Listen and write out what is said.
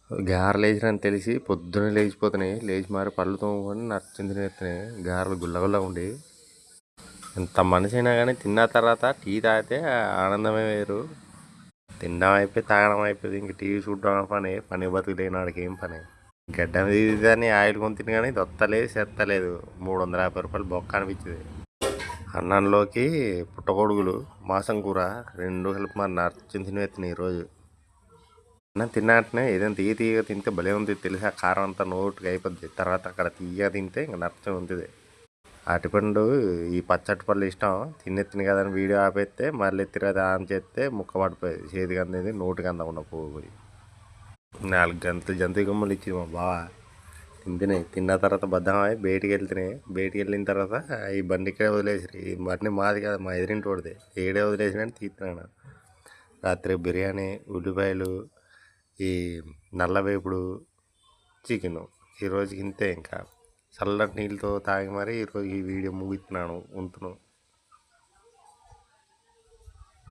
గారెలు వేసిరని తెలిసి పొద్దున్నే లేచిపోతున్నాయి. లేచి మరి పళ్ళు తోముకొని నచ్చింది ఎత్తున్నాయి. గారెలు గుల్లగుల్ల ఉండి ఎంత మనిషి అయినా కానీ తిన్న తర్వాత టీ తాగితే ఆనందమే వేరు. తినడం అయిపోయి తాగడం అయిపోయింది. ఇంక టీవీ చూడడం పని బతుకులేని వాడికి ఏం పని. గడ్డ మీద అని ఆయిల్ కొని తిని కానీ దొత్తలేదు చెత్తలేదు. 350 రూపాయలు బొక్క అనిపించింది. అన్నంలోకి పుట్టగొడుగులు మాసం కూర రెండు కలిపి మరి నచ్చింది తినేస్తున్నాయి ఈరోజు. అన్నం తిన్నట్టునే ఏదైనా తీయగా తింటే భలే ఉంది తెలిసి ఆ కారం అంతా నోటుగా అయిపోద్ది. తర్వాత అక్కడ తీయగా తింటే ఇంకా నచ్చం ఉంటుంది. అరటిపండు ఈ పచ్చటి పళ్ళు ఇష్టం. తిన్నెత్తిన కదని వీడియో ఆపేస్తే మళ్ళీ తిరగతి ఆన్ చేస్తే ముక్క పడిపోయేది. చేతికి అందేది నోటికి అందకుండా పోయి 4 గంటలు జంతు గుమ్మలు ఇచ్చింది మా బావ. తింటున్నాయి. తిన్న తర్వాత బద్దమై బయటికి వెళ్తున్నాయి. బయటికి వెళ్ళిన తర్వాత ఈ బండి ఇక్కడే వదిలేసిరు. ఈ బండి మాది కాదు, మా ఎదురింటి వాడిది. ఏడే వదిలేసినని తీస్తున్నాను. రాత్రి బిర్యానీ, ఉల్లిపాయలు, ఈ నల్లవేపుడు, చికెను. ఈరోజుకి ఇంతే. ఇంకా చల్లటి నీళ్ళతో తాగి మరి ఈరోజు ఈ వీడియో ముగిస్తున్నాను ఉంటున్నాను.